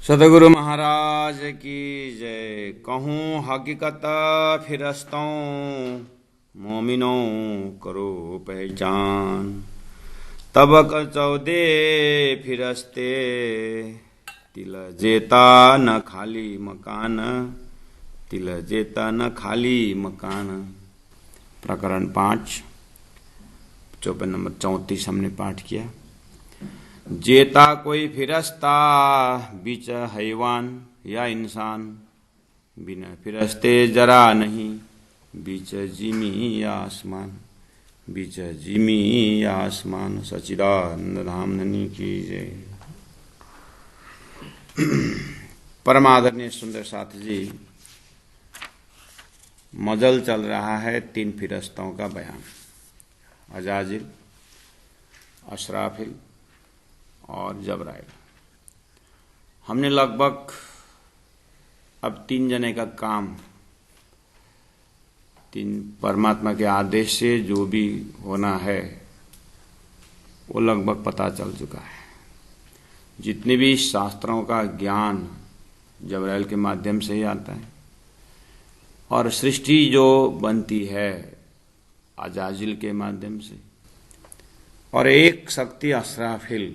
सतगुरु महाराज की जय। कहूँ हकीकत फिरस्तों, मोमिनों करो पहचान। तब चौदे फिरस्ते, तिल जेता न खाली मकान, तिल जेता न खाली मकान। प्रकरण 5 चौपन नंबर 34 हमने पाठ किया। जेता कोई फिरस्ता, बीच हैवान या इंसान, बिना फिरस्ते जरा नहीं, बीच जिमी या आसमान, बीच जिमी या आसमान। सच्चिदानंद धाम धनी की जय। परमादरणीय सुंदर साथी जी, मजल चल रहा है 3 फिरस्तों का बयान। अजाजिल, असराफिल और जबराइल। हमने लगभग अब 3 जने का काम, 3 परमात्मा के आदेश से जो भी होना है वो लगभग पता चल चुका है। जितने भी शास्त्रों का ज्ञान जबराइल के माध्यम से ही आता है, और सृष्टि जो बनती है अजाजिल के माध्यम से, और एक शक्ति असराफिल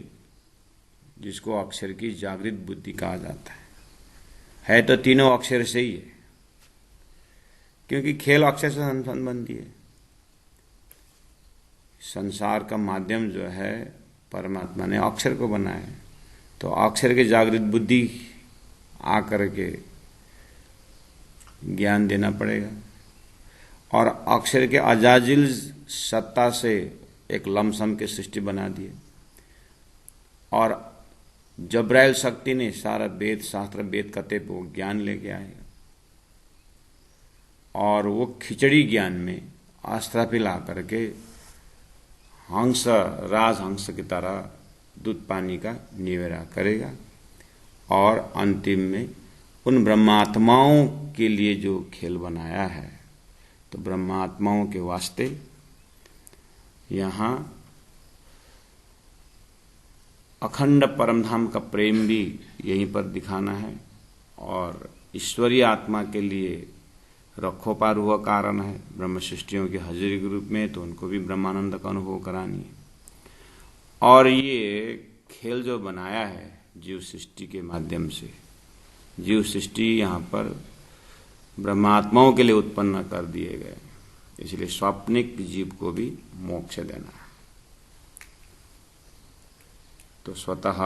जिसको अक्षर की जागृत बुद्धि कहा जाता है तो तीनों अक्षर से ही है, क्योंकि खेल अक्षर से संबंधी है। संसार का माध्यम जो है परमात्मा ने अक्षर को बनाया है, तो अक्षर की जागृत बुद्धि आकर के ज्ञान देना पड़ेगा। और अक्षर के अजाजिल सत्ता से एक लमसम की सृष्टि बना दी, और जबराइल शक्ति ने सारा वेद शास्त्र वेद कते वो ज्ञान लेके आएगा, और वो खिचड़ी ज्ञान में अस्त्राफिल आकर के हंस, राजहंस की तरह दूध पानी का निवेरा करेगा, और अंतिम में उन ब्रह्मात्माओं के लिए जो खेल बनाया है, तो ब्रह्मात्माओं के वास्ते यहाँ अखंड परमधाम का प्रेम भी यहीं पर दिखाना है, और ईश्वरीय आत्मा के लिए रखोपार हुआ कारण है ब्रह्म सृष्टियों की हाजिरी के रूप में, तो उनको भी ब्रह्मानंद का अनुभव करानी है। और ये खेल जो बनाया है जीव सृष्टि के माध्यम से, जीव सृष्टि यहाँ पर ब्रह्मात्माओं के लिए उत्पन्न कर दिए गए, इसलिए स्वाप्निक जीव को भी मोक्ष देना है। तो स्वतः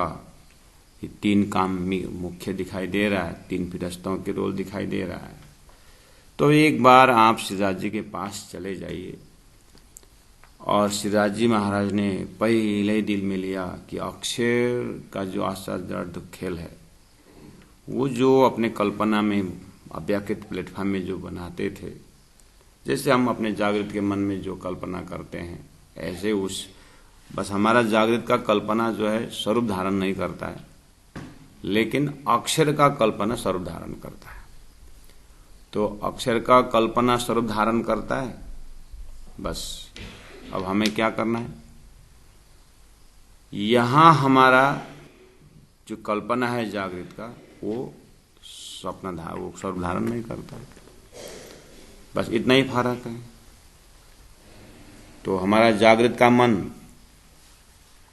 ये 3 काम मुख्य दिखाई दे रहा है, 3 फिरस्तों के रोल दिखाई दे रहा है। तो एक बार आप सिराज जी के पास चले जाइए, और सिराज जी महाराज ने पहले ही दिल में लिया कि अक्षर का जो आश्चर्य खेल है, वो जो अपने कल्पना में अव्याकृत प्लेटफॉर्म में जो बनाते थे, जैसे हम अपने जागृत के मन में जो कल्पना करते हैं, ऐसे उस बस हमारा जागृत का कल्पना जो है स्वरूप धारण नहीं करता है, लेकिन अक्षर का कल्पना स्वरूप धारण करता है। तो अक्षर का कल्पना स्वरूप धारण करता है। बस अब हमें क्या करना है, यहां हमारा जो कल्पना है जागृत का, वो वो स्वरूप धारण नहीं करता है। बस इतना ही फर्क है। तो हमारा जागृत का मन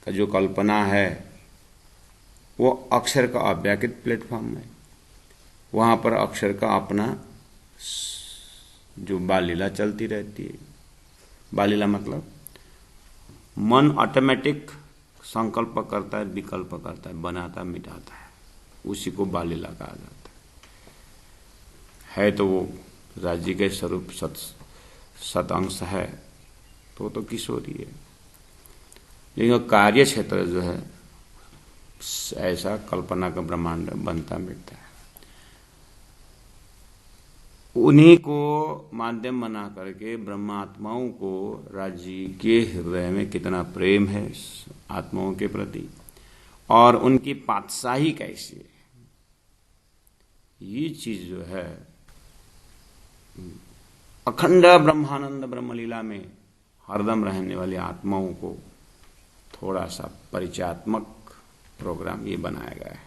का जो कल्पना है वो अक्षर का अव्याकृत प्लेटफॉर्म है, वहां पर अक्षर का अपना जो बालीला चलती रहती है। बालीला मतलब मन ऑटोमेटिक संकल्प करता है, विकल्प करता है, बनाता मिटाता है, उसी को बालीला कहा जाता है। तो वो राज्य के स्वरूप सत अंश है, तो किशोरी है, लेकिन कार्य क्षेत्र जो है ऐसा कल्पना का ब्रह्मांड बनता मिटता है। उन्हीं को माध्यम बना करके ब्रह्मात्माओं को राज्य के हृदय में कितना प्रेम है आत्माओं के प्रति, और उनकी पातशाही कैसी है, ये चीज जो है अखंड ब्रह्मानंद ब्रह्मलीला में हरदम रहने वाली आत्माओं को थोड़ा सा परिचयात्मक प्रोग्राम ये बनाया गया है।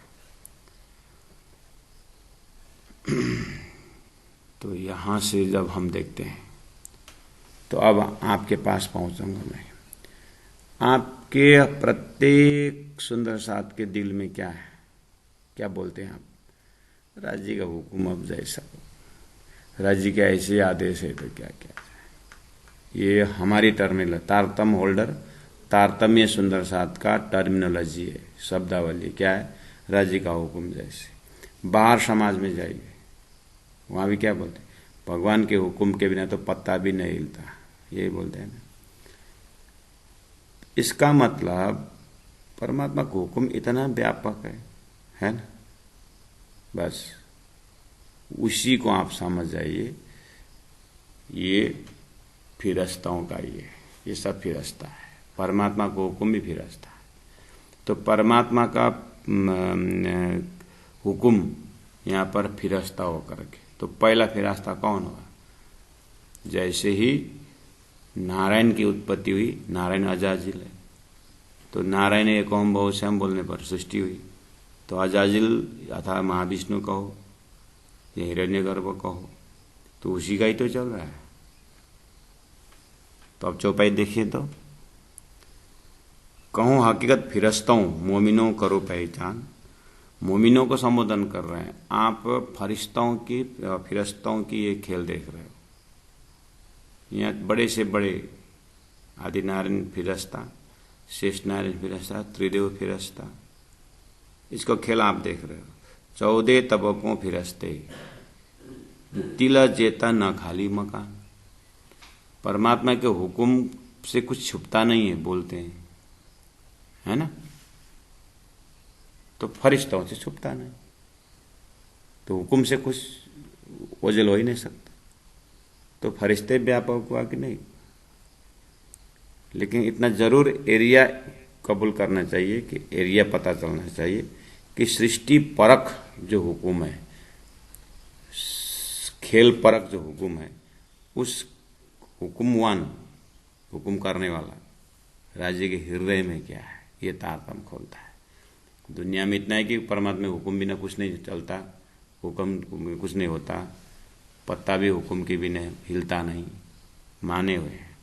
तो यहाँ से जब हम देखते हैं तो अब आपके पास पहुंचूंगा मैं। आपके प्रत्येक सुंदर साथ के दिल में क्या है, क्या बोलते हैं आप? राज जी का हुक्म अब जैसा, राज जी के ऐसे आदेश है तो क्या क्या है। ये हमारी टर्मिनल तारतम होल्डर, तारतम्य सुंदर साथ का टर्मिनोलॉजी है, शब्दावली क्या है? राज जी का हुक्म जैसे। बाहर समाज में जाइए, वहां भी क्या बोलते हैं? भगवान के हुक्म के बिना तो पत्ता भी नहीं हिलता, यही बोलते हैं ना। इसका मतलब परमात्मा का हुक्म इतना व्यापक है ना। बस उसी को आप समझ जाइए। ये फिरस्ताओं का ये सब फिरस्ता है, परमात्मा को हुक्म भी फिरस्ता है। तो परमात्मा का हुक्म यहाँ पर फिरस्ता होकर के, तो पहला फिरस्ता कौन हुआ? जैसे ही नारायण की उत्पत्ति हुई, नारायण अजाजिल है, तो नारायण एक ओम बहुश्याम बोलने पर सृष्टि हुई। तो अजाजिल अथा महाविष्णु कहो या हिरण्यगर्भ कहो, तो उसी का ही तो चल रहा है। तो अब चौपाई देखिए तो, कहूं हकीकत फिरस्ताओं मोमिनों करो पहचान। मोमिनों को संबोधन कर रहे हैं आप, फरिश्ताओं की फिरस्ताओं की ये खेल देख रहे हो। यहाँ बड़े से बड़े आदिनारायण फिरस्ता, शेष नारायण फिरस्ता, त्रिदेव फिरस्ता, इसको खेल आप देख रहे हो। 14 तबकों फिरस्ते, तिला जेता न खाली मकान। परमात्मा के हुक्म से कुछ छुपता नहीं है, बोलते हैं, है ना। तो फरिश्तों से छुपता नहीं, तो हुक्म से कुछ ओझल हो ही नहीं सकता। तो फरिश्ते व्यापक हुआ कि नहीं। लेकिन इतना जरूर एरिया कबूल करना चाहिए कि एरिया पता चलना चाहिए कि सृष्टि परख जो हुक्म है, खेल परख जो हुक्म है, उस हुक्मवान, हुक्म करने वाला राज्य के हृदय में क्या है, ये तारतम्य खोलता है। दुनिया में इतना है कि परमात्मा हुक्म बिना कुछ नहीं चलता, हुक्म कुछ नहीं होता, पत्ता भी हुक्म के बिना हिलता नहीं, माने हुए हैं।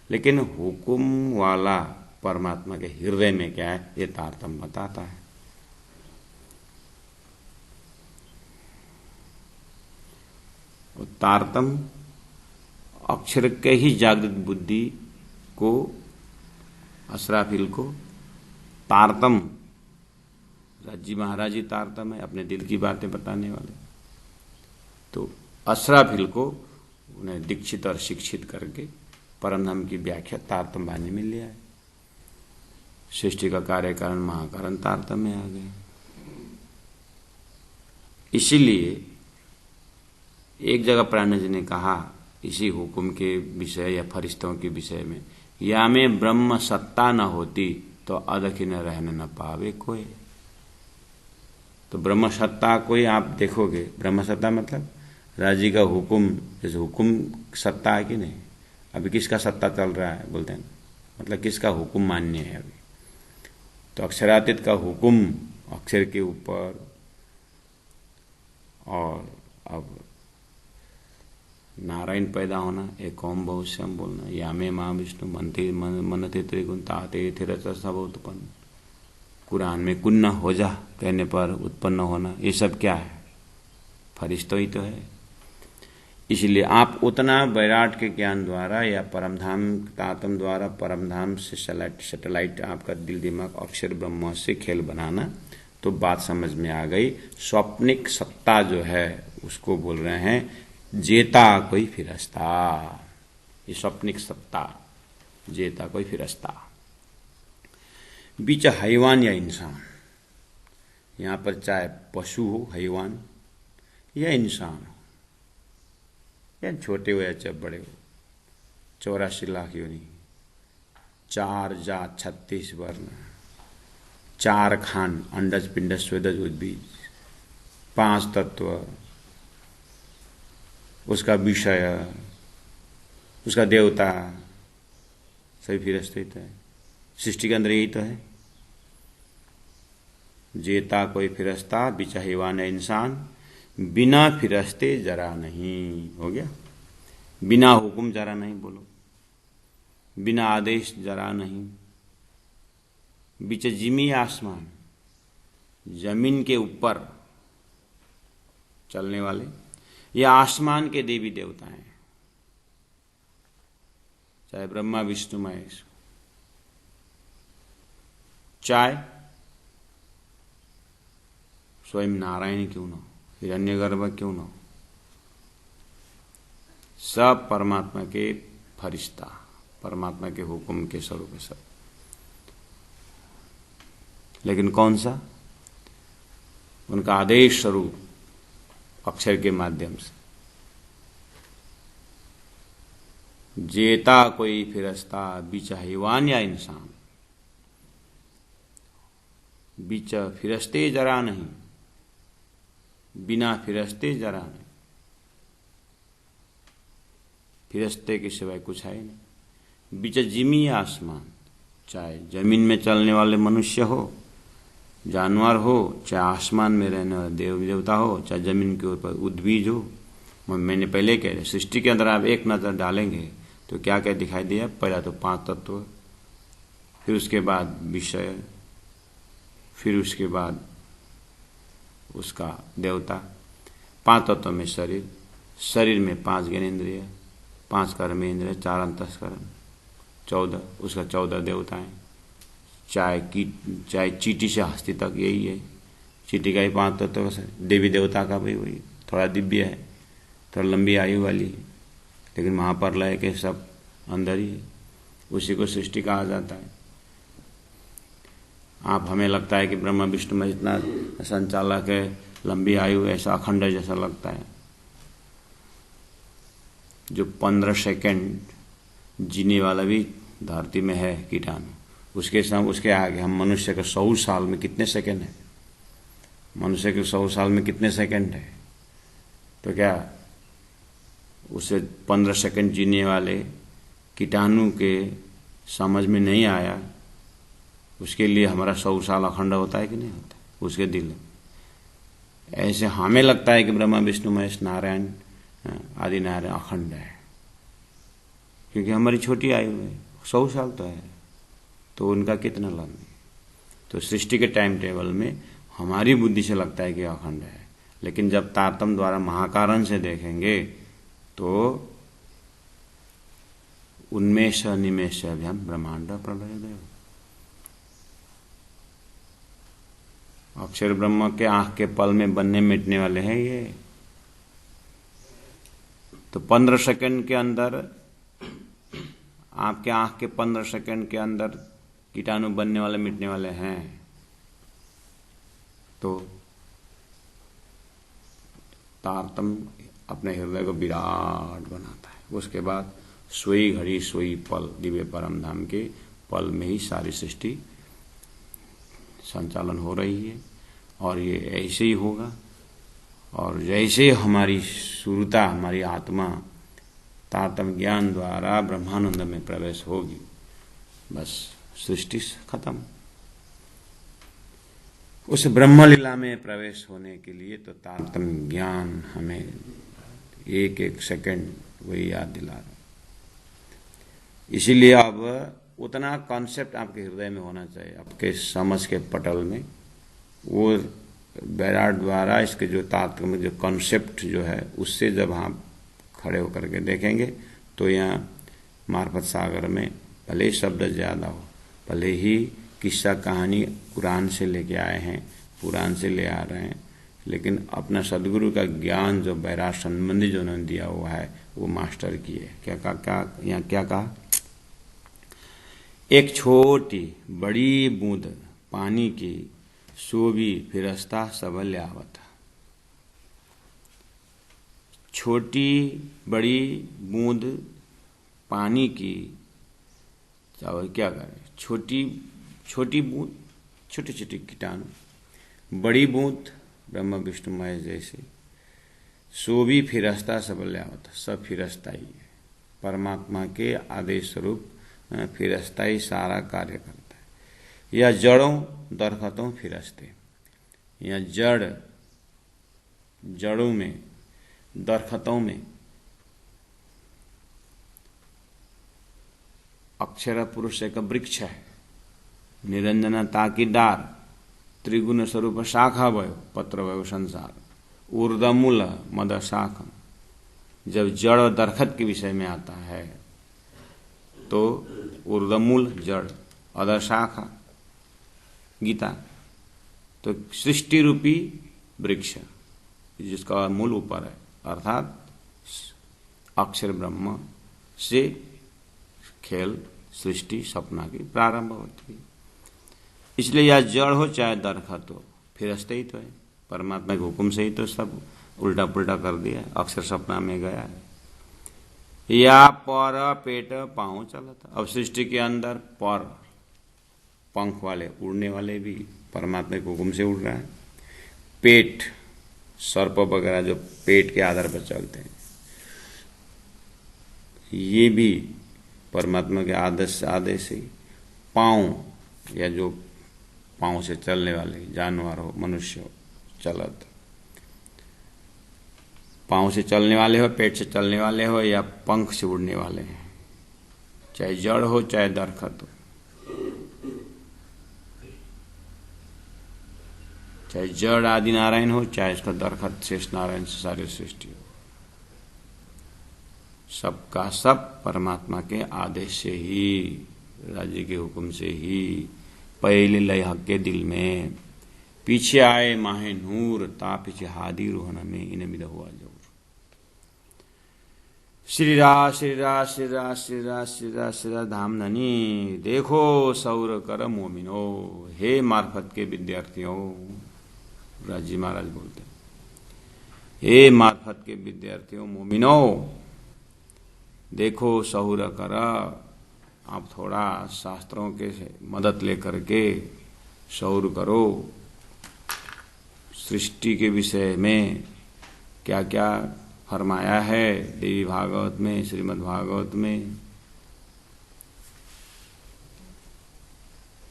लेकिन हुक्म वाला परमात्मा के हृदय में क्या है, ये तारतम्य बताता है। और तारतम्य अक्षर के ही जागृत बुद्धि को, असराफिल को तारतम्य, राजी महाराज जी तारतम्य है, अपने दिल की बातें बताने वाले। तो असराफिल को उन्हें दीक्षित और शिक्षित करके परम धाम की व्याख्या तारतम्य वाणी में लिया है। सृष्टि का कार्य कारण महाकारण तारतम्य आ गए। इसीलिए एक जगह प्राण जी ने कहा इसी हुक्म के विषय या फरिश्तों के विषय में, या में ब्रह्म सत्ता न होती तो अदखी न रहने न पावे कोई। तो ब्रह्म सत्ता कोई आप देखोगे, ब्रह्म सत्ता मतलब राजी का हुक्म, जैसे हुक्म सत्ता है कि नहीं। अभी किसका सत्ता चल रहा है बोलते हैं, मतलब किसका हुक्म मान्य है अभी। तो अक्षरातीत का हुक्म अक्षर के ऊपर, और अब नारायण पैदा होना, एक ओम बहुश्याम बोलना, यामे माँ विष्णु मनते मनते त्रिगुण ताते थिरच सब उत्पन्न, कुरान में कुन्ना हो जा कहने पर उत्पन्न होना, ये सब क्या है, फरिश्तों ही तो है। इसलिए आप उतना वैराट के ज्ञान द्वारा या परमधाम तातम द्वारा परमधाम से सैटेलाइट आपका दिल दिमाग अक्षर ब्रह्म से खेल बनाना, तो बात समझ में आ गई। स्वप्निक सत्ता जो है उसको बोल रहे हैं जेता कोई फिरस्ता। ये स्वप्निक सत्ता, जेता कोई फिरस्ता। बीच हैवान या इंसान, यहां पर चाहे पशु हो हैवान या इंसान हो, या छोटे हो या चाहे बड़े हो, 84 लाख योनि, 4 जात 36 वर्ण, 4 खान अंडज पिंडज स्वेदज उद्बीज, 5 तत्व, उसका विषय, उसका देवता, सभी फिरस्ते तो है। सृष्टि के अंदर यही तो है, जेता कोई फिरस्ता, बिचा हैवान है इंसान, बिना फिरस्ते जरा नहीं। हो गया? बिना हुक्म जरा नहीं बोलो, बिना आदेश जरा नहीं। बीच जिमी आसमान, जमीन के ऊपर चलने वाले ये आसमान के देवी देवता हैं, चाहे ब्रह्मा विष्णु महेश, चाहे स्वयं नारायण क्यों न हो, हिरण्यगर्भ क्यों न हो, सब परमात्मा के फरिश्ता, परमात्मा के हुक्म के स्वरूप है सब। लेकिन कौन सा? उनका आदेश स्वरूप अक्षर के माध्यम से। जेता कोई फिरस्ता बीच हैवान या इंसान, बीच फिरस्ते जरा नहीं, बिना फिरस्ते जरा नहीं। फिरस्ते के सिवाय कुछ है नहीं। बीच जिमी आसमान, चाहे जमीन में चलने वाले मनुष्य हो, जानवर हो, चाहे आसमान में रहने वाले देव देवता हो, चाहे जमीन के ऊपर उद्भिज हो। मैंने पहले कह दिया, सृष्टि के अंदर आप एक नजर डालेंगे तो क्या क्या दिखाई दिया? पहला तो 5 तत्व, फिर उसके बाद विषय, फिर उसके बाद उसका देवता, 5 तत्व में शरीर, शरीर में 5 ज्ञानेंद्रिय, 5 कर्मेंद्रिय, 4 अंतस्करण, 14, उसका 14 देवताएं। चाहे चींटी से हस्ती तक यही है। चींटी का ही 5 तत्व का देवी देवता का भी वही, थोड़ा दिव्य है, थोड़ा लंबी आयु वाली है, लेकिन महाप्रलय के सब अंदर ही है। उसी को सृष्टि कहा जाता है। आप हमें लगता है कि ब्रह्मा विष्णु में इतना संचालक है, लंबी आयु, ऐसा अखंड जैसा लगता है। जो 15 सेकंड जीने वाला भी धरती में है कीटाणु, उसके आगे हम मनुष्य के 100 साल में कितने सेकंड है? मनुष्य के 100 साल में कितने सेकंड है? तो क्या उसे 15 सेकंड जीने वाले कीटाणु के समझ में नहीं आया? उसके लिए हमारा 100 साल अखंड होता है कि नहीं होता? उसके दिल ऐसे हमें लगता है कि ब्रह्मा विष्णु महेश नारायण आदि नारायण अखंड है, क्योंकि हमारी छोटी आयु है, 100 साल तो है, तो उनका कितना लंबी? तो सृष्टि के टाइम टेबल में हमारी बुद्धि से लगता है कि अखंड है, लेकिन जब तारतम्य द्वारा महाकारण से देखेंगे तो उन्मेष निमेष अभ्याम ब्रह्मांड प्रलय देव। अक्षर ब्रह्म के आंख के पल में बनने मिटने वाले हैं ये। तो 15 सेकंड के अंदर, आपके आंख के 15 सेकंड के अंदर कीटाणु बनने वाले मिटने वाले हैं। तो तारतम्य अपने हृदय को विराट बनाता है। उसके बाद सोई घड़ी सोई पल, दिव्य परम धाम के पल में ही सारी सृष्टि संचालन हो रही है, और ये ऐसे ही होगा। और जैसे हमारी सुरता, हमारी आत्मा तारतम्य ज्ञान द्वारा ब्रह्मानंद में प्रवेश होगी, बस सृष्टि खत्म। उस ब्रह्मलीला में प्रवेश होने के लिए तो तारतम्य ज्ञान हमें एक एक सेकंड वही याद दिला रहा। इसीलिए अब उतना कॉन्सेप्ट आपके हृदय में होना चाहिए, आपके समझ के पटल में। वो बैराट द्वारा इसके जो तात्विक जो कॉन्सेप्ट जो है, उससे जब आप खड़े होकर के देखेंगे तो यहाँ मार्फत सागर में भले ही शब्द ज़्यादा हो, भले ही किस्सा कहानी कुरान से लेके आए हैं, पुराण से ले आ रहे हैं, लेकिन अपना सदगुरु का ज्ञान जो बैराट संबंधी जो उन्होंने दिया हुआ है वो मास्टर की है। यहाँ क्या कहा? एक छोटी बड़ी बूंद पानी की सो भी फिरस्ता सबल आवत। छोटी बड़ी बूंद पानी की, और क्या करें? छोटी बूंद, छोटे छोटे कीटाणु, बड़ी बूंद ब्रह्मा विष्णु महेश जैसे, सो भी फिरस्ता सबल आवत, सब फिरस्ता ही है। परमात्मा के आदेश स्वरूप फिरस्ता ही सारा कार्य करता है। या जड़ों दरख्तों फिरस्ते, या जड़ जड़ों में, दरख्तों में अक्षर पुरुष एक वृक्ष है, निरंजनता की डार, त्रिगुण स्वरूप शाखा भयो, पत्र भयो संसार, ऊर्ध्वमूल मद शाखम। जब जड़ और दरख्त के विषय में आता है तो ऊर्ध्वमूल जड़, अधर शाखा गीता, तो सृष्टि रूपी वृक्ष जिसका मूल ऊपर है, अर्थात अक्षर ब्रह्म से खेल सृष्टि सपना की प्रारंभ होती है। इसलिए यह जड़ हो चाहे दरख्त हो, फिरस्ते ही तो है, परमात्मा के हुक्म से ही तो सब उल्टा पुल्टा कर दिया, अक्षर सपना में गया है। या पर पेट पाँव चला था। अब सृष्टि के अंदर पर पंख वाले उड़ने वाले भी परमात्मा के हुक्म से उड़ रहा है। पेट सर्प वगैरह जो पेट के आधार पर चलते हैं, ये भी परमात्मा के आदेश से। पाँव या जो पाँव से चलने वाले जानवर हो, मनुष्य हो, चलत, पाँव से चलने वाले हो, पेट से चलने वाले हो, या पंख से उड़ने वाले हैं, चाहे जड़ हो चाहे दरख्त हो, चाहे जड़ आदि नारायण हो चाहे इसका दरख्त शेष नारायण से सारी सृष्टि हो, सबका सब परमात्मा के आदेश से ही, राज्य के हुक्म से ही। पहले लय हक के दिल में, पीछे आए माहे नूर, ता पीछे हादी रोहन में इन मिद हुआ जरूर। श्री रा श्री रा श्री रा श्री रा श्री रा श्री रा धाम धनी, देखो सौर कर मोमिनो। हे मार्फत के विद्यार्थियों, राजी महाराज बोलते, हे मार्फत के विद्यार्थियों मोमिनो, देखो सहुर कर, आप थोड़ा शास्त्रों के मदद लेकर के सहुर करो। सृष्टि के विषय में क्या क्या फरमाया है देवी भागवत में, श्रीमद् भागवत में,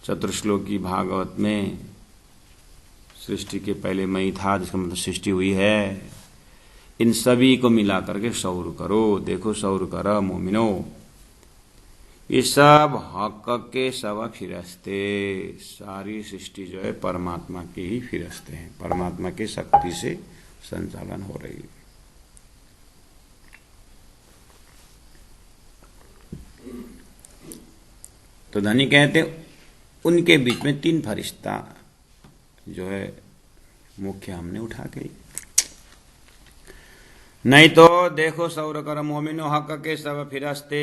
चतुर्श्लोकी भागवत में, सृष्टि के पहले मई था जिसका मतलब सृष्टि हुई है, इन सभी को मिला करके सौर करो। देखो सौर कर मोमिनो, ये सब हक के सब फिरस्ते, सारी सृष्टि जो है परमात्मा के ही फिरस्ते हैं, परमात्मा की शक्ति से संचालन हो रही है। तो धनी कहते उनके बीच में तीन फरिश्ता जो है मुख्य हमने उठा के, नहीं तो देखो सौर कर मोमिनो हक के सब फिरस्ते।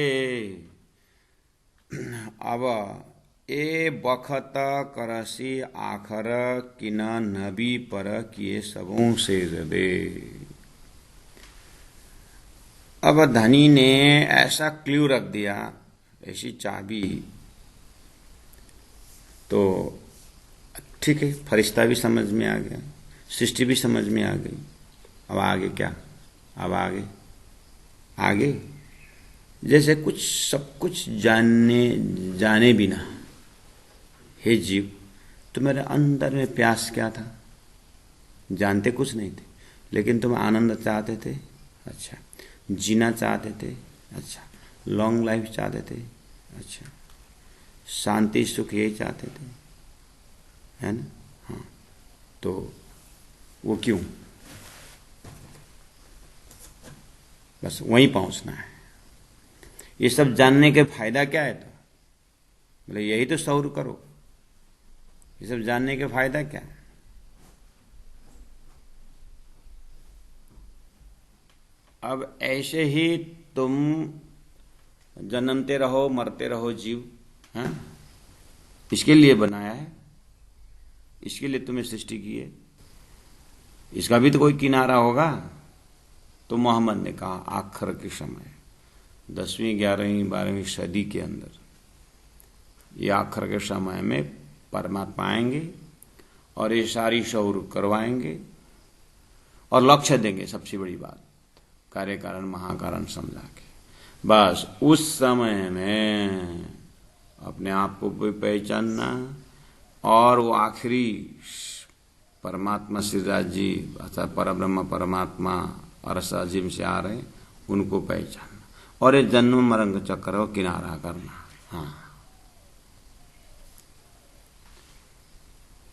अब ए बखत करसी आखर किन नबी पर किए सबों से दे। अब धनी ने ऐसा क्ल्यू रख दिया, ऐसी चाबी, तो ठीक है, फरिश्ता भी समझ में आ गया, सृष्टि भी समझ में आ गई। अब आगे क्या? अब आगे जैसे कुछ सब कुछ जाने बिना, हे जीव तुम्हारे अंदर में प्यास क्या था? जानते कुछ नहीं थे, लेकिन तुम आनंद चाहते थे, अच्छा, जीना चाहते थे, अच्छा, लॉन्ग लाइफ चाहते थे, अच्छा, शांति सुख यही चाहते थे, है ना? हाँ, तो वो क्यों? बस वहीं पहुंचना है। ये सब जानने के फायदा क्या है? तो बोले यही तो सौर करो, ये सब जानने के फायदा क्या है? अब ऐसे ही तुम जन्मते रहो मरते रहो जीव, हाँ, इसके लिए बनाया है, इसके लिए तुम्हें सृष्टि की है, इसका भी तो कोई किनारा होगा। तो मोहम्मद ने कहा आखिर के समय 10वीं 11वीं 12वीं सदी के अंदर, ये आखिर के समय में परमात्मा आएंगे और ये सारी शौर करवाएंगे और लक्ष्य देंगे। सबसे बड़ी बात, कार्य कारण महाकारण समझा के, बस उस समय में अपने आप को भी पहचानना और वो आखिरी परमात्मा श्रीराज जी अर्थात परब्रह्म परमात्मा अरस अजीम से आ रहे हैं, उनको पहचानना और ये जन्म मरण चक्र को किनारा करना। हाँ,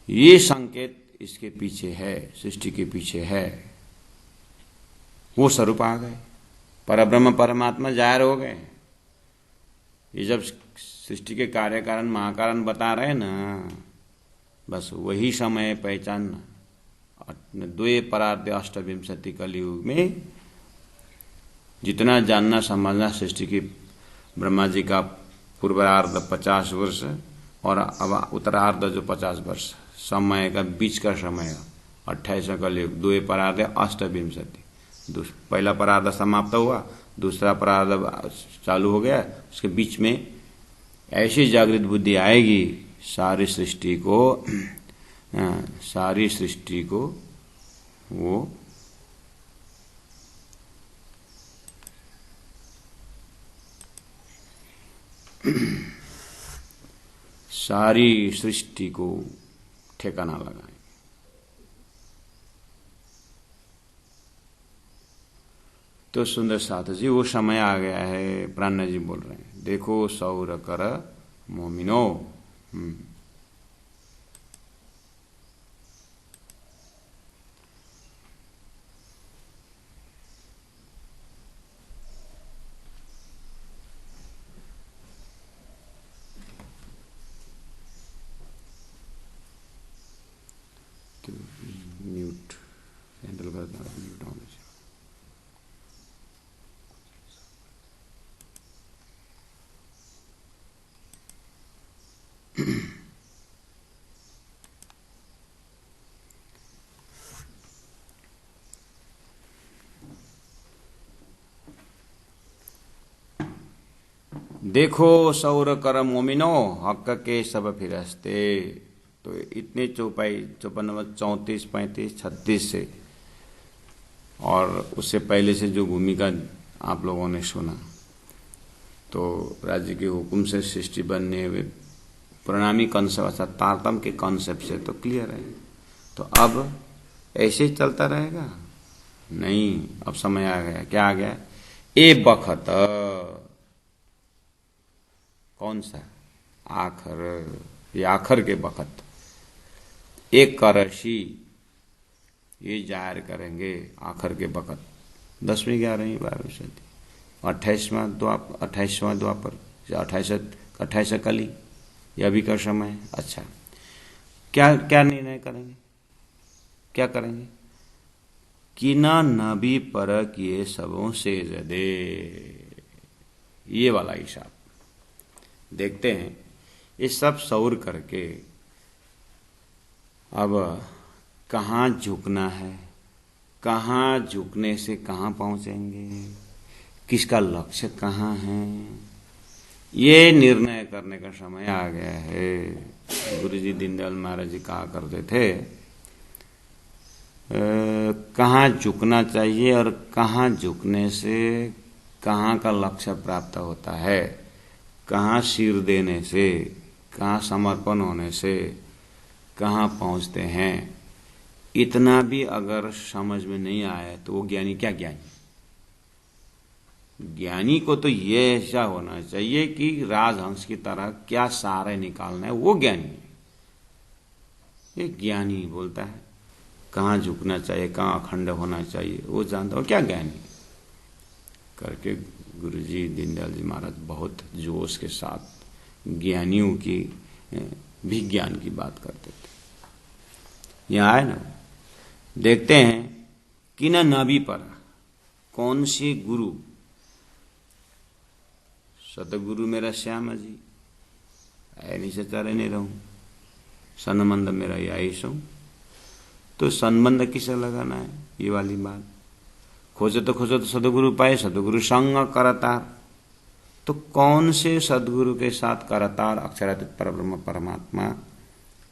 ये संकेत इसके पीछे है, सृष्टि के पीछे है। वो स्वरूप आ गए, परब्रह्म परमात्मा जाहिर हो गए। ये जब सृष्टि के कार्य कारण महाकारण बता रहे ना, बस वही समय पहचानना। द्वे परार्ध अष्टविंशति कलयुग में जितना जानना समझना, सृष्टि की ब्रह्मा जी का पूर्वार्ध 50 वर्ष और अब उत्तरार्ध जो 50 वर्ष समय का बीच का समय 28 कलयुग, द्वे परार्ध अष्टविंशति। पहला परार्ध समाप्त हुआ, दूसरा परार्ध चालू हो गया, उसके बीच में ऐसी जागृत बुद्धि आएगी सारी सृष्टि को वो सारी सृष्टि को ठिकाना लगाए। तो सुंदर साथ जी वो समय आ गया है। प्राण जी बोल रहे हैं, देखो सौर कर मोमिनो। म्यूट हैंडल कर देना, म्यूट होना चाहिए। देखो सौर कर मोमिनो, हक के सब फिरस्ते। तो इतने चौपाई 54, 34, 35, 36 से और उससे पहले से जो भूमिका आप लोगों ने सुना, तो राज्य के हुक्म से सृष्टि बनने हुए परिणामी कॉन्सेप्ट, तारतम के कॉन्सेप्ट से तो क्लियर है। तो अब ऐसे ही चलता रहेगा? नहीं, अब समय आ गया। क्या आ गया? ए बखत, कौन सा? आखर, ये आखर के बखत। एक करशी, ये जाहिर करेंगे आखर के बखत। 10वीं 11वीं 12वीं सदी, 28वां द्वापर, 28 कली, यह भी का समय। अच्छा, क्या क्या निर्णय करेंगे? क्या करेंगे? कि ना नबी पर किए सबों से जदे, ये वाला हिसाब देखते हैं। ये सब सौर करके अब कहाँ झुकना है, कहाँ झुकने से कहाँ पहुंचेंगे, किसका लक्ष्य कहाँ है, ये निर्णय करने का समय आ गया है। गुरुजी दीनदयाल महाराज जी कहा करते थे, कहाँ झुकना चाहिए और कहाँ झुकने से कहाँ का लक्ष्य प्राप्त होता है, कहाँ सिर देने से, कहाँ समर्पण होने से कहाँ पहुंचते हैं। इतना भी अगर समझ में नहीं आया तो वो ज्ञानी क्या ज्ञानी? ज्ञानी को तो ये ऐसा होना चाहिए कि राजहंस की तरह क्या सारे निकालना है, वो ज्ञानी है। ये ज्ञानी बोलता है कहाँ झुकना चाहिए, कहाँ अखंड होना चाहिए, वो जानता हो। क्या ज्ञानी करके गुरुजी दीनदयाल जी महाराज बहुत जोश के साथ ज्ञानियों की विज्ञान की बात करते थे। यहाँ है ना, देखते हैं कि न नबी पर कौन से गुरु, सतगुरु मेरा श्याम जी, ऐनी से चरे नहीं रहूं, संबंध मेरा यही सो। तो संबंध किसे लगाना है? ये वाली बात। खोजे तो सदगुरु पाए, सदगुरु संग करतार। तो कौन से सदगुरु के साथ करतार अक्षरातीत परब्रह्म परमात्मा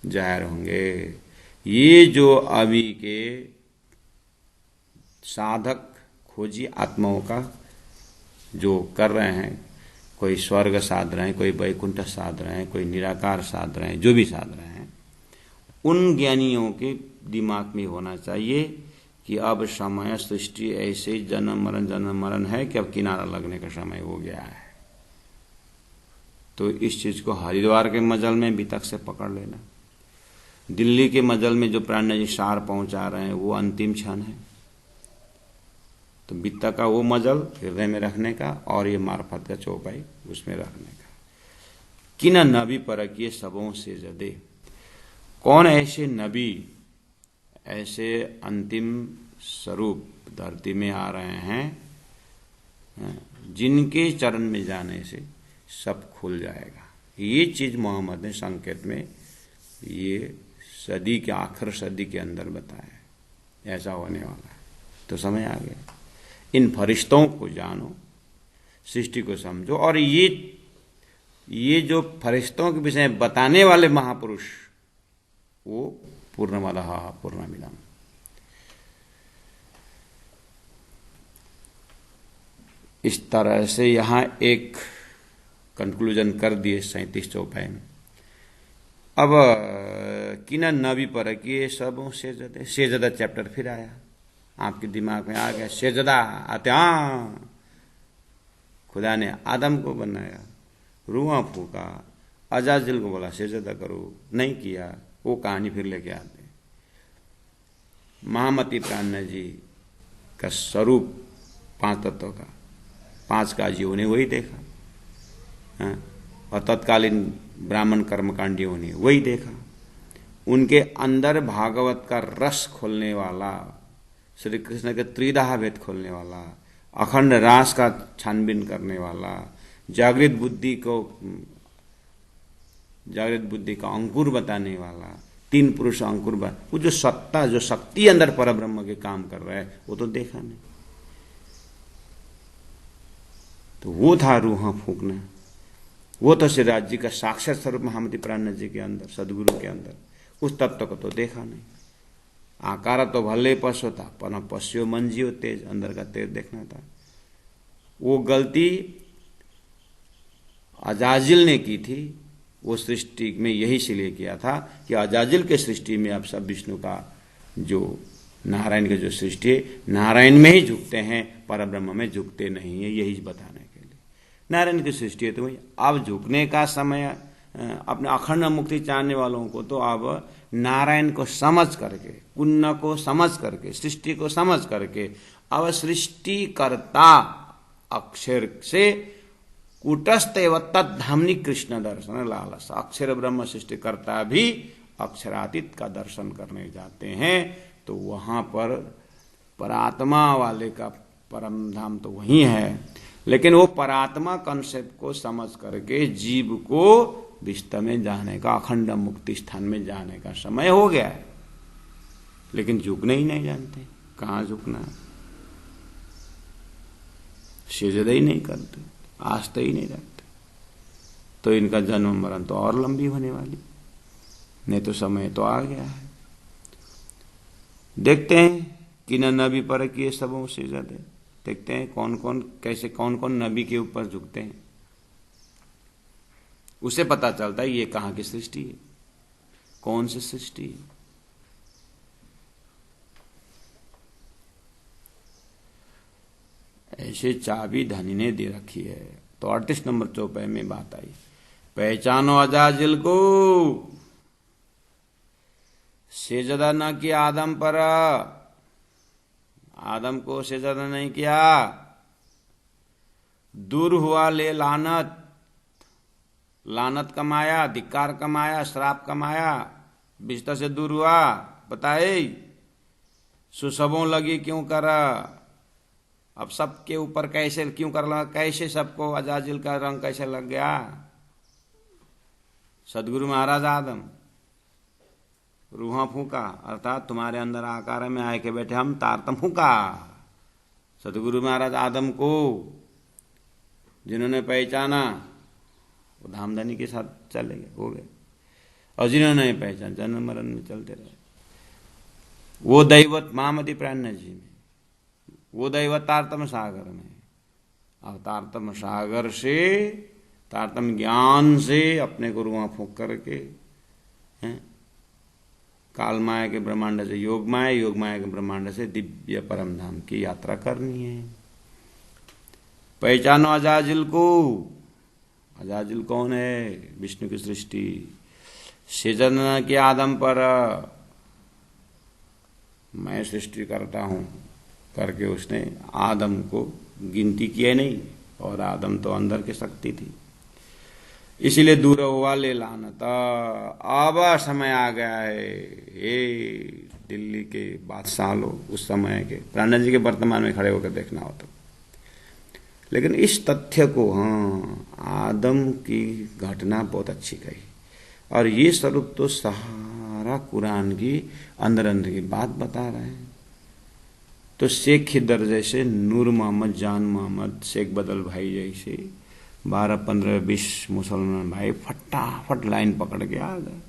जाहिर होंगे? ये जो अभी के साधक खोजी आत्माओं का जो कर रहे हैं, कोई स्वर्ग साध रहे हैं, कोई वैकुंठ साध रहे हैं, कोई निराकार साध रहे हैं, जो भी साध रहे हैं, उन ज्ञानियों के दिमाग में होना चाहिए कि अब समय सृष्टि ऐसे जन्म मरण है कि अब किनारा लगने का समय हो गया है। तो इस चीज को हरिद्वार के मजल में वितक से पकड़ लेना। दिल्ली के मजल में जो प्राण जी सार पहुंचा रहे हैं वो अंतिम क्षण है। तो वितक का वो मजल हृदय में रखने का और ये मार्फत का चौपाई उसमें रखने का। किन नबी परखिए सबों से जदे। कौन ऐसे नबी, ऐसे अंतिम स्वरूप धरती में आ रहे हैं जिनके चरण में जाने से सब खुल जाएगा। ये चीज मोहम्मद ने संकेत में ये सदी के आखिर सदी के अंदर बताया ऐसा होने वाला है। तो समय आ गया। इन फरिश्तों को जानो, सृष्टि को समझो। और ये जो फरिश्तों के विषय बताने वाले महापुरुष वो पूर्णमदः पूर्णमिदम्। इस तरह से यहां एक कंक्लूजन कर दिए 37 चौपाई में। अब किन नबी पर कि सबों सेजदा चैप्टर फिर आया आपके दिमाग में आ गया। सेजदा आते खुदा ने आदम को बनाया, रुआ फूका, अजाजिल को बोला सेजदा करो, नहीं किया। वो कहानी फिर लेके आते। महामती प्राण जी का स्वरूप 5 तत्वों का, 5 काजियों ने वही देखा। और तत्कालीन ब्राह्मण कर्मकांडियों ने वही देखा। उनके अंदर भागवत का रस खोलने वाला, श्री कृष्ण के त्रिदाह भेद खोलने वाला, अखंड रास का छानबीन करने वाला, जागृत बुद्धि का अंकुर बताने वाला, 3 पुरुष अंकुर वो जो सत्ता, जो शक्ति अंदर परब्रह्म के काम कर रहा है वो तो देखा नहीं। तो वो था रूहां फूकना। वो तो श्रीराज जी का साक्षात स्वरूप महामती प्राण जी के अंदर, सदगुरु के अंदर। उस तत्व को तो देखा नहीं। आकार तो भले पशु था पर पश्यो मन जियो तेज, अंदर का तेज देखना था। वो गलती अजाजिल ने की थी। वो सृष्टि में यही इसलिए किया था कि अजाजिल के सृष्टि में अब सब विष्णु का जो नारायण की जो सृष्टि है, नारायण में ही झुकते हैं, परब्रह्म में झुकते नहीं है। यही बताने के लिए नारायण की सृष्टि है। तो अब झुकने का समय अपने अखंड मुक्ति चाहने वालों को तो अब नारायण को समझ करके, पुण्य को समझ करके, सृष्टि को समझ करके अब सृष्टिकर्ता अक्षर से कूटस्थ एवं तद्धामनी कृष्ण दर्शन लालसा। अक्षर ब्रह्म सृष्टिकर्ता भी अक्षरातीत का दर्शन करने जाते हैं। तो वहां पर परात्मा वाले का परम धाम तो वही है। लेकिन वो परात्मा कंसेप्ट को समझ करके जीव को विश्व में जाने का, अखंड मुक्ति स्थान में जाने का समय हो गया है। लेकिन झुकने ही नहीं जानते कहां झुकना, सिजदा ही नहीं करते, आस्था ही नहीं रखते। तो इनका जन्म मरण तो और लंबी होने वाली, नहीं तो समय तो आ गया है। देखते हैं कि न नबी पर किए सबों से ज्यादा। देखते हैं कौन कौन कैसे, कौन कौन नबी के ऊपर झुकते हैं। उसे पता चलता है ये कहां की सृष्टि है, कौन सी सृष्टि है। ऐसे चाबी धनी ने दे रखी है। तो 38 नंबर चौपाई में बात आई, पहचानो अजाजिल को, सेजदा न किया आदम पर, आदम को सेजदा नहीं किया, दूर हुआ ले लानत, लानत कमाया, धिक्कार कमाया, श्राप कमाया, बिस्तर से दूर हुआ। बताए सुसबों लगी क्यों करा, अब सबके ऊपर कैसे क्यों कर लगा, कैसे सबको अजाजिल का रंग कैसे लग गया। सदगुरु महाराज आदम रूहा फूका, अर्थात तुम्हारे अंदर आकार में आए के बैठे हम तारतम फूका। सदगुरु महाराज आदम को जिन्होंने पहचाना वो धामधनी के साथ चले गए, हो गए। और जिन्होंने नहीं पहचाना जन्म मरण में चलते रहे। वो दैवत महामती प्राण जी में, वो दैवत तारतम सागर में। और तारतम सागर से, तारतम ज्ञान से अपने को रुआ फूंक करके काल माया के ब्रह्मांड से योग माया, योग माया के ब्रह्मांड से दिव्य परम धाम की यात्रा करनी है। पहचानो अजाजिल को। अजाजिल कौन है? विष्णु की सृष्टि। सृजन के आदम पर मैं सृष्टि करता हूं करके उसने आदम को गिनती किया नहीं, और आदम तो अंदर की शक्ति थी। इसीलिए दूर वाले लानत। अब समय आ गया है, हे दिल्ली के बादशाह लोग, उस समय के प्राणा जी के वर्तमान में खड़े होकर देखना हो तो। लेकिन इस तथ्य को, हाँ, आदम की घटना बहुत अच्छी कही, और ये स्वरूप तो सारा कुरान की अंदर अंदर की बात बता रहे हैं। तो शेख खिदर जैसे, नूर मोहम्मद, जान मोहम्मद, शेख बदल भाई जैसे 12, 15, 20 मुसलमान भाई फटाफट लाइन पकड़ के आ गए।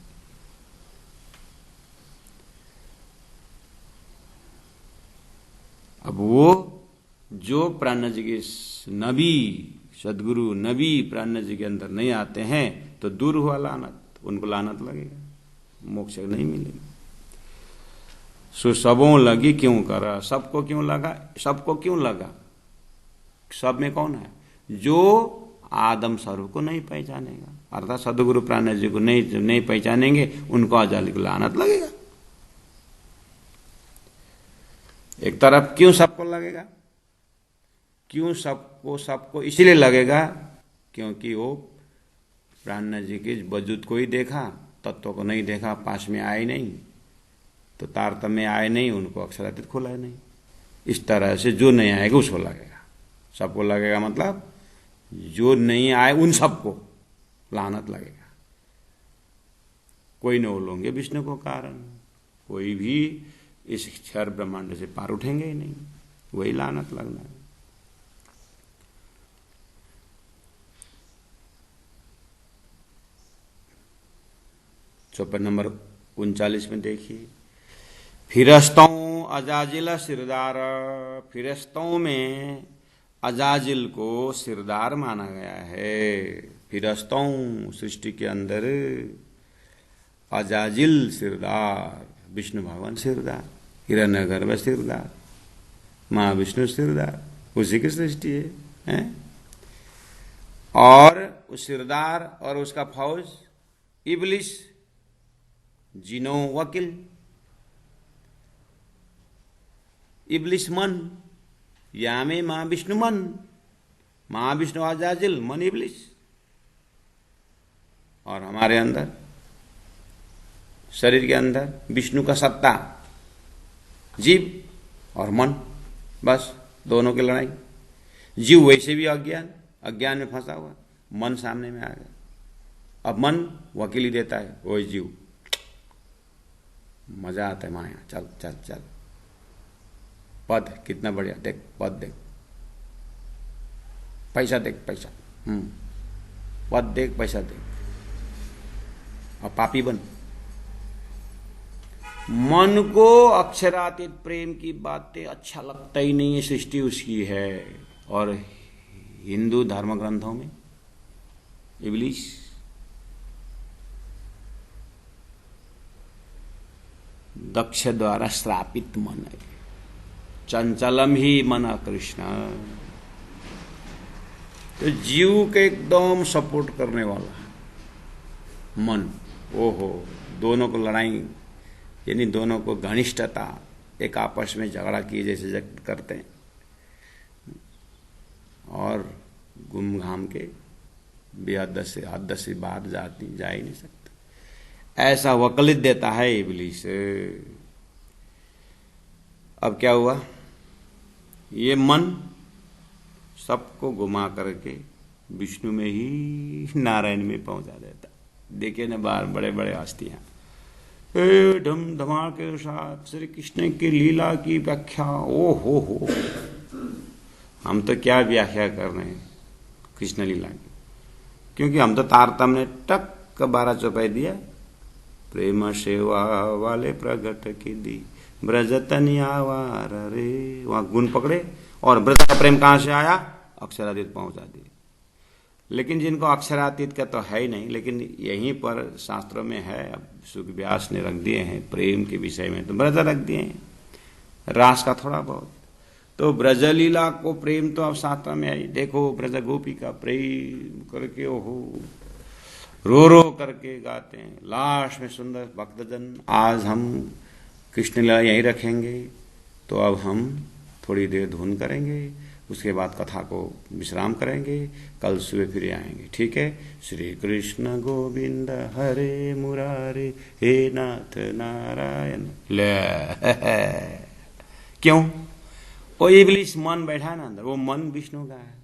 अब वो जो प्राणा जी के नबी, सदगुरु नबी प्राणा जी के अंदर नहीं आते हैं तो दूर हुआ लानत, उनको लानत लगेगा, मोक्ष नहीं मिलेगा। सो सबों लगी क्यों करा, सबको क्यों लगा? सबको क्यों लगा? सब में कौन है? जो आदम स्वरूप को नहीं पहचानेगा, अर्थात सदगुरु प्राणा जी को नहीं पहचानेंगे, उनको अजाली को लानत लगेगा। एक तरफ क्यों सबको लगेगा? क्यों सबको इसलिए लगेगा क्योंकि वो प्राणा जी के वजूद को ही देखा, तत्व को नहीं देखा, पास में आए नहीं, तो तारतम्य आए नहीं, उनको अक्षरातीत खोला नहीं। इस तरह से जो नहीं आएगा उसको लगेगा, सबको लगेगा, मतलब जो नहीं आए उन सबको लानत लगेगा। कोई न बोलोगे विष्णु को कारण, कोई भी इस क्षर ब्रह्मांड से पार उठेंगे ही नहीं, वही लानत लगना है। चौपन नंबर 39 में देखिए, फिरस्तों अजाजिल सिरदार। फिरस्तों में अजाजिल को सिरदार माना गया है। फिरस्तों सृष्टि के अंदर अजाजिल सिरदार, विष्णु भगवान सिरदार, हिरण्यगर्भ सिरदार, महाविष्णु सिरदार, उसी की सृष्टि है? और उस सिरदार और उसका फौज इबलिस, जिनो वकील, इबलिस मन, यामे महाविष्णु मन, महाविष्णु अजाजिल, मन इबलिस। और हमारे अंदर शरीर के अंदर विष्णु का सत्ता, जीव और मन, बस दोनों की लड़ाई। जीव वैसे भी अज्ञान में फंसा हुआ, मन सामने में आ गया। अब मन वकीली देता है, वही जीव, मजा आता है माया, चल चल चल, पद कितना बढ़िया, देख पद देख, पैसा देख पैसा, पद देख पैसा देख, और पापी बन। मन को अक्षरातीत प्रेम की बातें अच्छा लगता ही नहीं है, सृष्टि उसकी है। और हिंदू धर्म ग्रंथों में इबलीस, दक्ष द्वारा श्रापित मन है, चंचलम ही मन कृष्ण। तो जीव के एकदम सपोर्ट करने वाला मन, ओहो, दोनों को लड़ाई, यानी दोनों को घनिष्ठता, एक आपस में झगड़ा किए जैसे करते हैं, और गुम घाम के बेहद से बाहर जा ही नहीं सकते, ऐसा वकलित देता है इबलीस। अब क्या हुआ? ये मन सबको घुमा करके विष्णु में ही, नारायण में पहुंचा देता। देखिए ना, बाहर बड़े बड़े हस्तियां ढम धमा के साथ श्री कृष्ण की लीला की व्याख्या, ओ हो, हम तो क्या व्याख्या कर रहे हैं कृष्ण लीला की, क्योंकि हम तो तारतम्य टक 12 चौपाई दिया, प्रेम सेवा वाले प्रगट की दी, ब्रजतन आवार रे, वहां गुण पकड़े, और ब्रज का प्रेम कहां से आया? अक्षरातीत पहुंचा दिए। लेकिन जिनको अक्षरातीत का तो है ही नहीं, लेकिन यहीं पर शास्त्रों में है। अब सुख व्यास ने रख दिए हैं प्रेम के विषय में, तो ब्रज रख दिए हैं, रास का थोड़ा बहुत। तो ब्रजलीला को प्रेम तो अब शास्त्र में आई। देखो ब्रज गोपी का प्रेम करके ओहो रो करके गाते हैं। लास्ट में सुंदर भक्तजन, आज हम कृष्ण लीला यहीं रखेंगे, तो अब हम थोड़ी देर धुन करेंगे, उसके बाद कथा को विश्राम करेंगे, कल सुबह फिर आएंगे। ठीक है। श्री कृष्ण गोविंद हरे मुरारे हे नाथ नारायण। ले क्यों? वो इब्लिस मन बैठा है ना अंदर, वो मन विष्णु का है।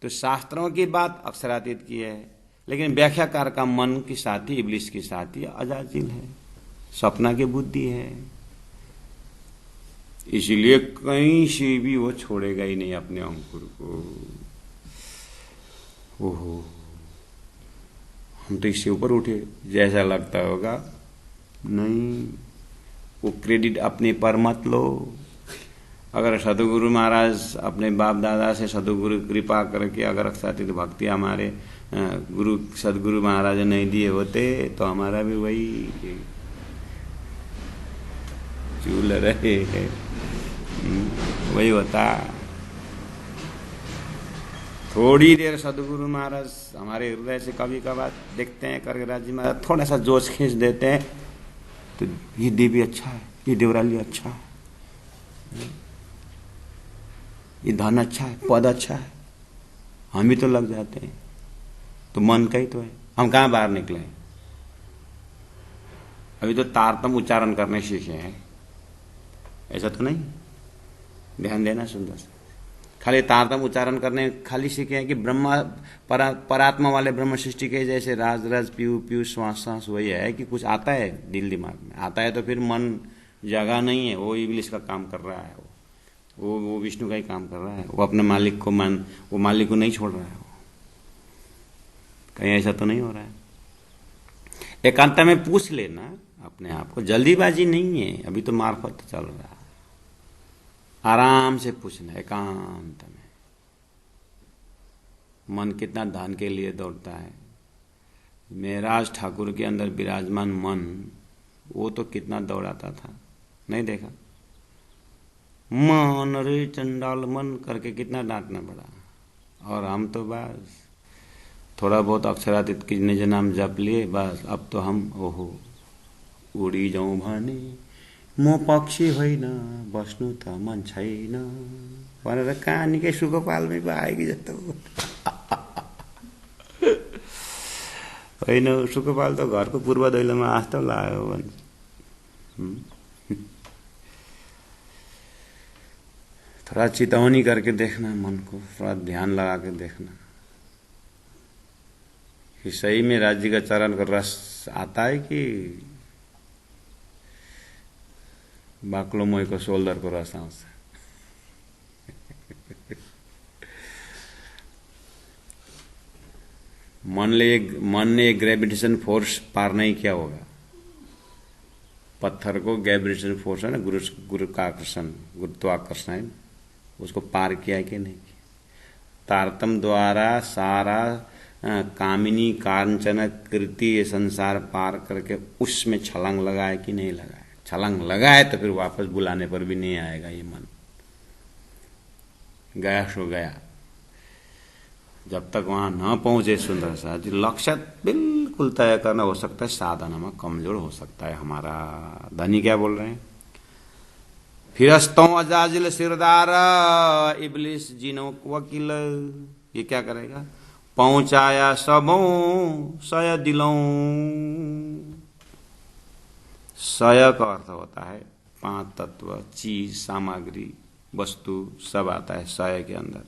तो शास्त्रों की बात अक्षरातीत की है, लेकिन व्याख्याकार का मन की साथी, इब्लिस की साथी अजाजिल है, सपना की बुद्धि है। इसीलिए कहीं से भी वो छोड़ेगा ही नहीं अपने अंकुर को। ओहो, हम तो इससे ऊपर उठे जैसा लगता होगा। नहीं, वो क्रेडिट अपने पर मत लो। अगर सदगुरु महाराज अपने बाप दादा से सदगुरु कृपा करके अगर अक्षरातीत भक्ति हमारे गुरु सदगुरु महाराज नहीं दिए होते तो हमारा भी वही चूल रहे वही होता। थोड़ी देर सदगुरु महाराज हमारे हृदय से कभी कभार देखते हैं करके राजी महाराज थोड़ा सा जोश खींच देते हैं, तो ये देवी अच्छा है, ये देवराली अच्छा है, ये धन अच्छा है, पद अच्छा है, हम भी तो लग जाते हैं। तो मन का ही तो है, हम कहाँ बाहर निकले? अभी तो तारतम उच्चारण करने सीखे हैं, ऐसा तो नहीं। ध्यान देना सुंदर से, खाली तारतम उच्चारण करने खाली सीखे हैं कि ब्रह्मा परात्मा वाले ब्रह्म सृष्टि के जैसे राज रज पीयू पीयू श्वास सांस वही है कि कुछ आता है दिल दिमाग में, आता है तो फिर मन जगह नहीं है, वो इब्लिस का काम कर रहा है, वो विष्णु का ही काम कर रहा है। वो अपने मालिक को वो मालिक को नहीं छोड़ रहा है। वो कहीं ऐसा तो नहीं हो रहा है। एकांत में पूछ लेना अपने आप को, जल्दीबाजी नहीं है, अभी तो मार्फत चल रहा है। आराम से पूछना एकांत में, मन कितना धन के लिए दौड़ता है। मेराज ठाकुर के अंदर विराजमान मन, वो तो कितना दौड़ाता था, नहीं देखा? मन रे चंडाल मन करके कितना डांटना पड़ा। और हम तो बस थोड़ा बहुत अक्षरातीत की निज नाम जप लिए, बस अब तो हम ओहो उड़ी जाऊं भने म पक्षी होइन बस्नु त मन छैन भनेर कहाँ निकै सुको पालमै पो आएकी जस्तो होइन। सुको पाल त घरको पूर्व दैलोमा आस्तो लाग्यो भन्छ। थोड़ा चितौनी करके देखना मन को, थोड़ा ध्यान लगा के देखना कि सही में राज्य का चरण का रस आता है कि बाक्लो मोहीको शोल्डरको रस आउँछ। मन ने एक ग्रेविटेशन फोर्स पार नहीं किया होगा। पत्थर को ग्रेविटेशन फोर्स है ना, गुरुत्वाकर्षण, गुरुत्वाकर्षण है, उसको पार किया है कि नहीं किया? तारतम द्वारा सारा कामिनी कांचन कृति ये संसार पार करके उसमें छलांग लगाए कि नहीं लगाए? छलांग लगाए तो फिर वापस बुलाने पर भी नहीं आएगा ये मन। गया सो गया। जब तक वहां न पहुंचे सुंदर सा जी, लक्ष्य बिल्कुल तय करना हो सकता है, साधना में कमजोर हो सकता है हमारा। धनी क्या बोल रहे हैं? फिरस्तों अजाजिल सिरदार इब्लिस जिनो वकील, ये क्या करेगा? पहुंचाया सबों सय दिलों। सय का अर्थ होता है 5 तत्व, चीज, सामग्री, वस्तु सब आता है सय के अंदर।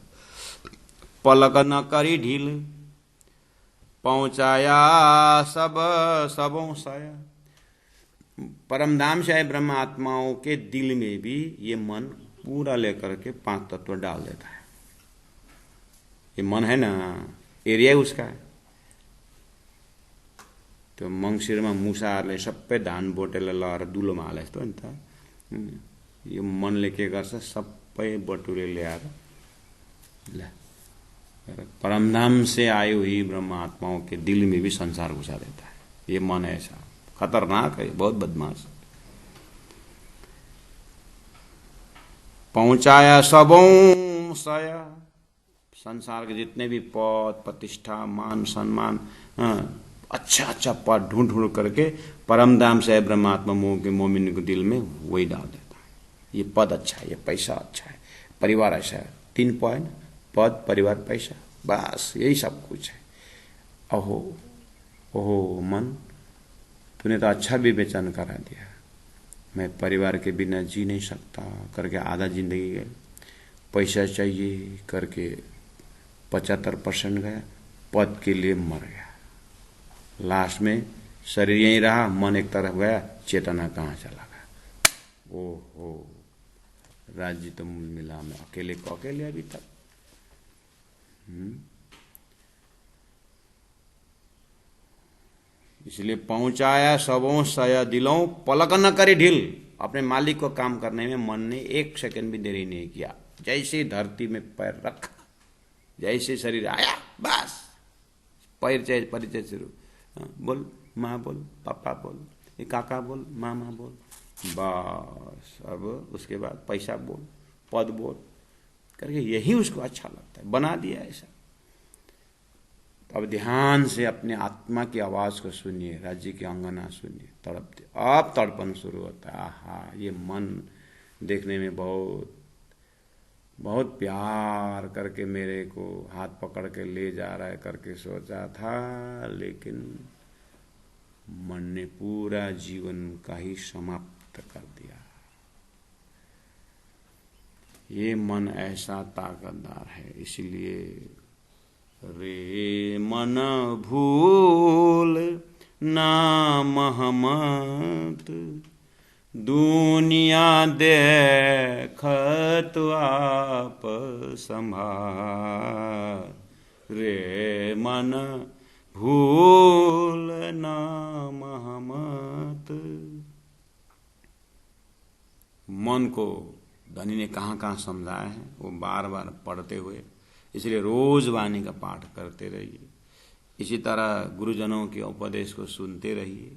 पलक न करी ढील, पहुंचाया सबों सय। परमधाम से आए ब्रह्म आत्माओं के दिल में भी ये मन पूरा लेकर के 5 तत्व डाल देता है। ये मन है ना, एरिया उसका है। त्यो मंगिरमा मुसाहरूले सबै धान बोटेर लगाएर दुलोमा हाले जस्तो नि त। यो मनले के गर्छ? सबै बटुले ल्याएर परमधाम से आई हुई ब्रह्म आत्माओं के दिल में भी संसार घुसा देता है। ये मन ऐसा खतरनाक है, बहुत बदमाश। पहुंचाया सबों सया, संसार के जितने भी पद प्रतिष्ठा मान सम्मान, अच्छा अच्छा पद ढूंढ ढूंढ करके परमधाम से ब्रह्मात्मा के मोमिन के दिल में वही डाल देता है। ये पद अच्छा है, ये पैसा अच्छा है, परिवार ऐसा है, 3 पॉइंट, पद परिवार पैसा, बस यही सब कुछ है। ओहो ओहो मन, तूने तो अच्छा विवेचन करा दिया, मैं परिवार के बिना जी नहीं सकता करके आधा जिंदगी गई, पैसा चाहिए करके 75% गया, पद के लिए मर गया, लास्ट में शरीर यहीं रहा, मन एक तरफ गया, चेतना कहाँ चला गया। ओहो, राज्य तो मिला, मैं अकेले को अकेले अभी तक। इसलिए पहुंचाया सबों सया दिलों, पलक न करे ढील। अपने मालिक को काम करने में मन ने 1 सेकंड भी देरी नहीं किया। जैसे धरती में पैर रखा, जैसे शरीर आया, बस परिचय परिचय शुरू, बोल माँ बोल, पापा बोल, ये काका बोल, मामा बोल, बस। अब उसके बाद पैसा बोल, पद बोल करके यही उसको अच्छा लगता है, बना दिया ऐसा। तो अब ध्यान से अपने आत्मा की आवाज को सुनिए, राज्य की अंगना सुनिए, तड़पते, अब तड़पन शुरू होता है। आहा, ये मन देखने में बहुत बहुत प्यार करके मेरे को हाथ पकड़ के ले जा रहा है करके सोचा था, लेकिन मन ने पूरा जीवन का ही समाप्त कर दिया। ये मन ऐसा ताकतदार है, इसलिए रे मन भूल ना महमत, दुनिया देखत आप संभार। रे मन भूल ना महमत। मन को धनी ने कहाँ कहाँ समझाया है, वो बार बार पढ़ते हुए, इसलिए रोज वाणी का पाठ करते रहिए। इसी तरह गुरुजनों के उपदेश को सुनते रहिए,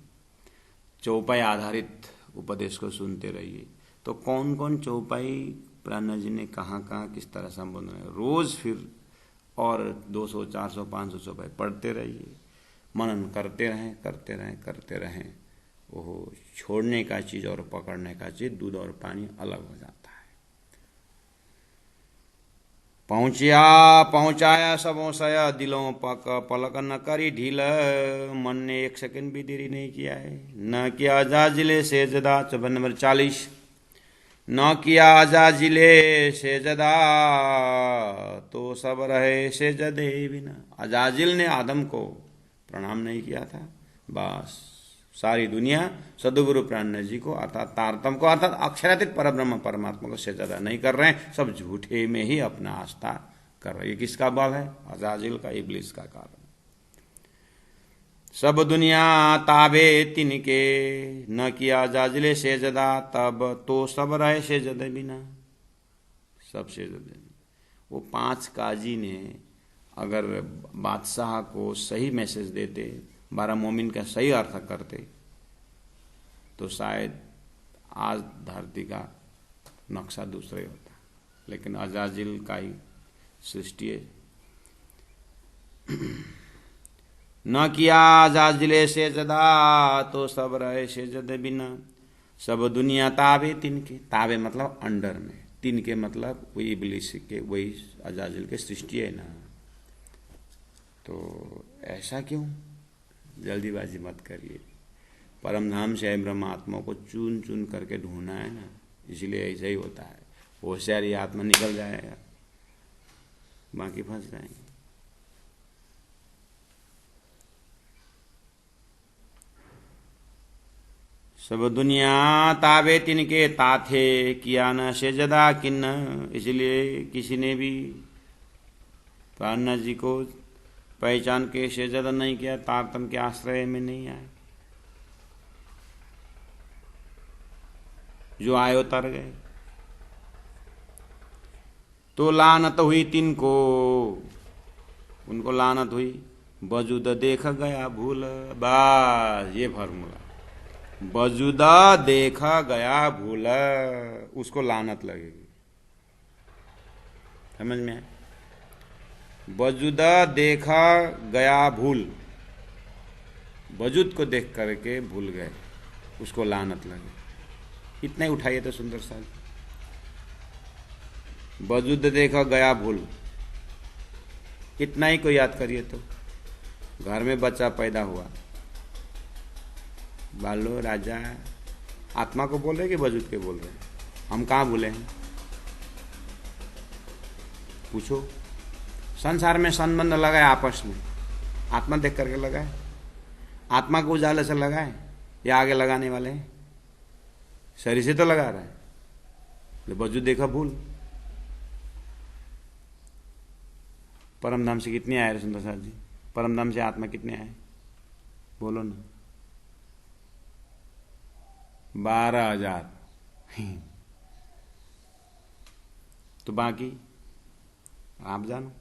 चौपाई आधारित उपदेश को सुनते रहिए। तो कौन कौन चौपाई प्राणा जी ने कहाँ कहाँ किस तरह संबोधन है, रोज फिर और 200 400 500 चौपाई पढ़ते रहिए, मनन करते रहें करते रहें करते रहें। वो छोड़ने का चीज और पकड़ने का चीज, दूध और पानी अलग हो जाता है। पहुंचाया सबों सया दिलों, पलक न करी ढील। मन ने 1 सेकंड भी देरी नहीं किया है। न किया अजाजिले सेजदा, चबन नंबर 40। न किया अजाजिले सेजदा, तो सब रहे सेजदे बिना। अजाजिल ने आदम को प्रणाम नहीं किया था, बस सारी दुनिया सदगुरु प्राण जी को अर्थात तारतम को अर्थात अक्षरातीत परब्रह्म परमात्मा को सेजदा नहीं कर रहे हैं, सब झूठे में ही अपना आस्था कर रहे हैं। किसका बल है? अजाजिल का, इब्लिस का कारण। सब दुनिया ताबे तिनके, न किया अजाजिले सेजदा, तब तो सब रहे सेजदे बिना। सब सेजदे। वो 5 काजी ने अगर बादशाह को सही मैसेज देते, 12 मोमिन का सही अर्थ करते, तो शायद आज धरती का नक्शा दूसरा ही होता। लेकिन अजाजिल का ही सृष्टि है। न किया अजाजिले सेजदा, तो सब रहे सेजदे बिना। सब दुनिया ताबे तिनके, ताबे मतलब अंडर में, तिनके मतलब वही इब्लिस के, वही अजाजिल के सृष्टि है ना। तो ऐसा क्यों? जल्दीबाजी मत करिए। परमधाम से ब्रह्मात्मा को चुन चुन करके ढूंढना है ना, इसलिए ऐसा ही होता है। होशियारी आत्मा निकल जाएगा, बाकी फंस जाएंगे। सब दुनिया ताबे तिनके, ताथे किया न सेजदा किन्न। इसलिए किसी ने भी प्राणनाथ जी को पहचान के सेजदा नहीं किया, तारतम के आश्रय में नहीं आए। जो आए उतर गए। तो लानत हुई तिनको, उनको लानत हुई। वजूद देख गया भूल, बस ये फॉर्मूला, वजूदा देखा गया भूल, उसको लानत लगेगी। समझ में आया? वजूदा देखा गया भूल, वजूद को देख करके भूल गए, उसको लानत लगे। इतना ही उठाइए तो सुंदर सा, वजूद देखा गया भूल, इतना ही को याद करिए। तो घर में बच्चा पैदा हुआ, बालो राजा आत्मा को बोल रहे कि वजूद के बोल रहे हैं? हम कहाँ भूले हैं? पूछो। संसार में संबंध लगाए आपस में, आत्मा देख करके लगाए, आत्मा को उजाले से लगाए या आगे लगाने वाले हैं? शरीर से तो लगा रहा है। वजूद देखा भूल। परमधाम से कितने आए सुंदर साहब जी? परमधाम से आत्मा कितने आए? बोलो ना। 12,000। तो बाकी आप जानो,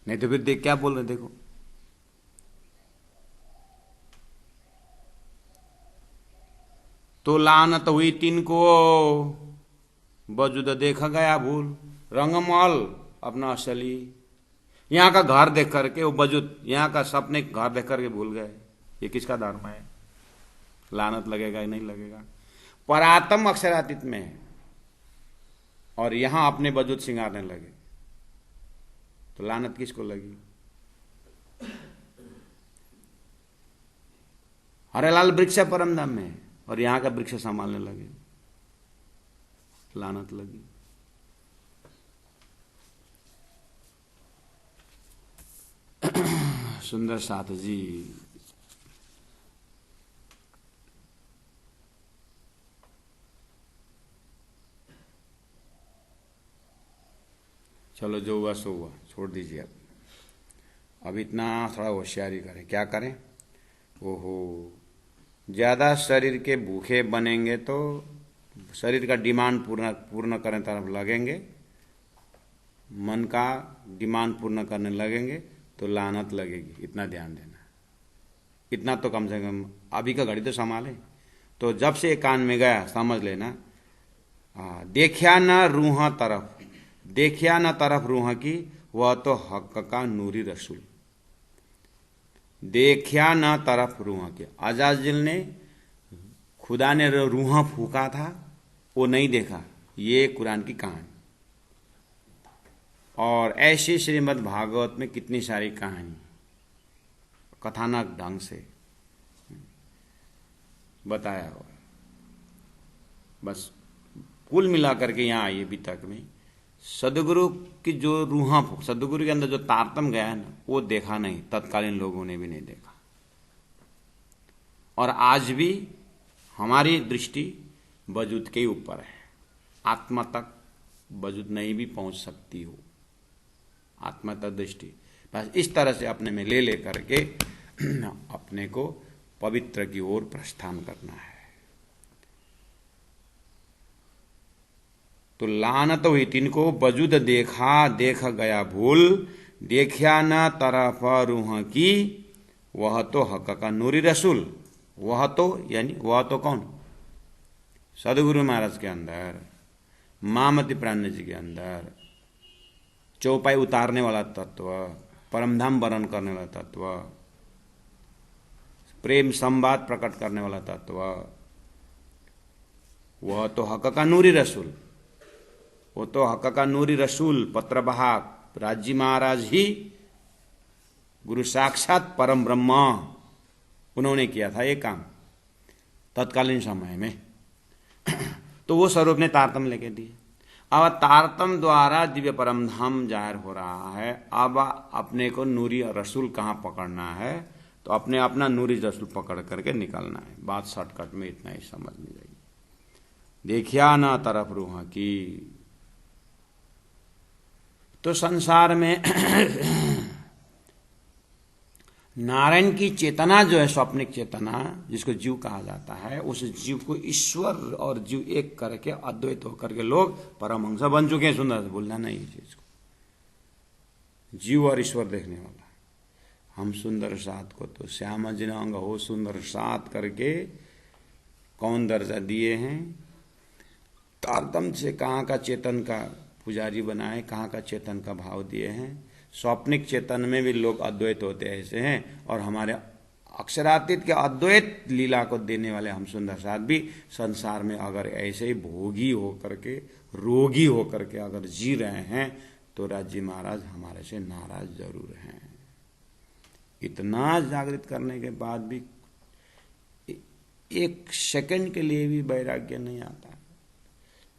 नहीं तो फिर देख क्या बोल रहे? देखो, तो लानत हुई तिनको, वजूद देखा गया भूल। रंगमहल अपना असली, यहां का घर देख करके वो वजूद, यहां का सपने घर देख करके भूल गए। ये किसका धर्म है? लानत लगेगा या नहीं लगेगा? परात्म अक्षरातीत में है और यहां अपने वजूद सिंगारने लगे, तो लानत किसको लगी? हरेलाल वृक्ष परमधाम में है और यहां का वृक्ष संभालने लगे, लानत लगी। सुंदर साथ जी, चलो जो हुआ सो हुआ, छोड़ दीजिए। अब इतना थोड़ा होशियारी करें। क्या करें? ओहो, ज्यादा शरीर के भूखे बनेंगे तो शरीर का डिमांड पूर्ण करने तरफ लगेंगे, मन का डिमांड पूर्ण करने लगेंगे तो लानत लगेगी। इतना ध्यान देना, इतना तो कम से कम अभी का घड़ी तो संभाले। तो जब से एक कान में गया समझ लेना, देखिया न रूह तरफ, देखिया न तरफ रूह की, वह तो हक का नूरी रसूल। देखिया न तरफ रूह की, अजाजिल ने, खुदा ने रूह फूका था, वो नहीं देखा। ये कुरान की कहानी। और ऐसी श्रीमद् भागवत में कितनी सारी कहानी कथानक ढंग से बताया हुआ। बस कुल मिलाकर के यहाँ आइए अभी तक में सदगुरु की जो रूहां, सदगुरु के अंदर जो तारतम गया है ना, वो देखा नहीं, तत्कालीन लोगों ने भी नहीं देखा। और आज भी हमारी दृष्टि वजूद के ऊपर है, आत्मा तक वजूद नहीं भी पहुंच सकती हो, आत्मा तक दृष्टि। बस इस तरह से अपने में ले करके अपने को पवित्र की ओर प्रस्थान करना है। तो लानत हुई तिनको, वजूद देखा देख गया भूल, देखिया न तरफ रूह की, वह तो हक का नूरी रसूल। वह तो यानी वह तो कौन? सदगुरु महाराज के अंदर, मामति प्राण जी के अंदर चौपाई उतारने वाला तत्व, परमधाम वर्ण करने वाला तत्व, प्रेम संवाद प्रकट करने वाला तत्व, वह तो हक का नूरी रसूल। वो तो हक का नूरी रसूल पत्रवाहक राजी महाराज ही गुरु साक्षात परम ब्रह्म, उन्होंने किया था ये काम तत्कालीन समय में। तो वो स्वरूप ने तारतम लेके दिए। अब तारतम द्वारा दिव्य परमधाम जाहिर हो रहा है। अब अपने को नूरी रसूल कहाँ पकड़ना है? तो अपने अपना नूरी रसूल पकड़ करके निकलना है। बात शॉर्टकट में इतना ही समझ में जाएगी। देखिया ना तरफ रूह की, तो संसार में नारायण की चेतना जो है, स्वप्निक चेतना जिसको जीव कहा जाता है, उस जीव को ईश्वर और जीव एक करके अद्वैत होकर के लोग परमहंस बन चुके हैं। सुंदर से बोलना नहीं इस चीज को। जीव और ईश्वर देखने वाला। हम सुंदर साथ को तो श्याम जिनांग हो सुंदर साथ करके कौन दर्जा दिए हैं? तारतम्य से कहाँ का चेतन का पुजारी बनाए, कहाँ का चेतन का भाव दिए हैं। स्वप्निक चेतन में भी लोग अद्वैत होते ऐसे हैं, और हमारे अक्षरातीत के अद्वैत लीला को देने वाले हम सुंदर साथ भी संसार में अगर ऐसे ही भोगी होकर के, रोगी होकर के अगर जी रहे हैं तो राज्य महाराज हमारे से नाराज जरूर हैं। इतना जागृत करने के बाद भी एक सेकंड के लिए भी वैराग्य नहीं आता।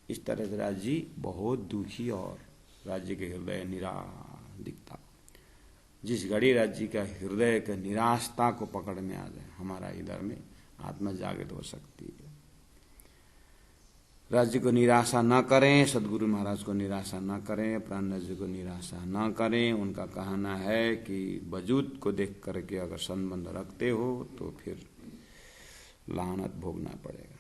इस तरह से राज्य जी बहुत दुखी और राज्य के हृदय निराश दिखता। जिस घड़ी राज्य का हृदय के निराशता को पकड़ में आ जाए, हमारा इधर में आत्मा जागृत हो सकती है। राज्य को निराशा न करें, सदगुरु महाराज को निराशा न करें, प्राण जी को निराशा न करें। उनका कहना है कि वजूद को देख करके अगर संबंध रखते हो तो फिर लानत भोगना पड़ेगा।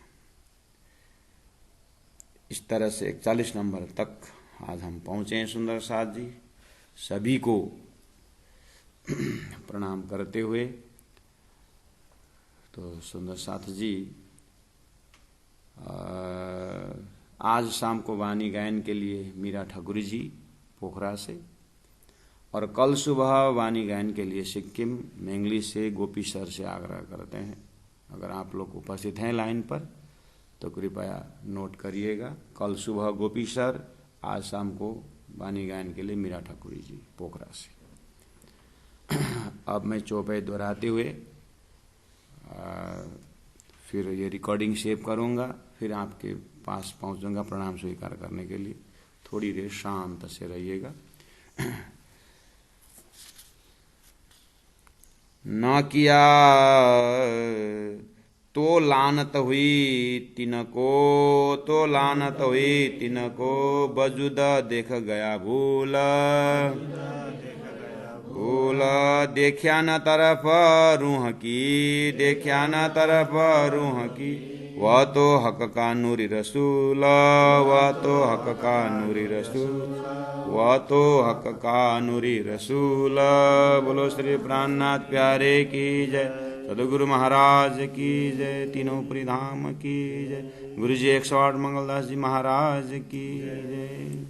इस तरह से 41 नंबर तक आज हम पहुंचे हैं सुंदर साथ जी। सभी को प्रणाम करते हुए तो सुंदर साथ जी आज शाम को वाणी गायन के लिए मीरा ठाकुर जी पोखरा से, और कल सुबह वाणी गायन के लिए सिक्किम मेंगली से गोपी सर से आग्रह करते हैं। अगर आप लोग उपस्थित हैं लाइन पर तो कृपया नोट करिएगा। कल सुबह गोपी सर, आज शाम को वाणी गायन के लिए मीरा ठाकुर जी पोखरा से। अब मैं चौपाई दोहराते हुए फिर ये रिकॉर्डिंग सेव करूंगा, फिर आपके पास पहुंचूंगा प्रणाम स्वीकार करने के लिए। थोड़ी देर शांत से रहिएगा। न किया तो लानत हुई तिनको, तो लानत हुई तिनको, वजूद देख गया भूल, भूल देखा न तरफ रूह की, देखा न तरफ रूह की, वह तो हक का नूरी रसूल, वह तो हक का नूरी रसूल, वह तो हक का नूरी रसूल। बोलो श्री प्राणनाथ प्यारे की जय, सदगुरु महाराज की जय, तीनों परिधाम की जय, गुरु जी 108 मंगलदास जी महाराज की जय।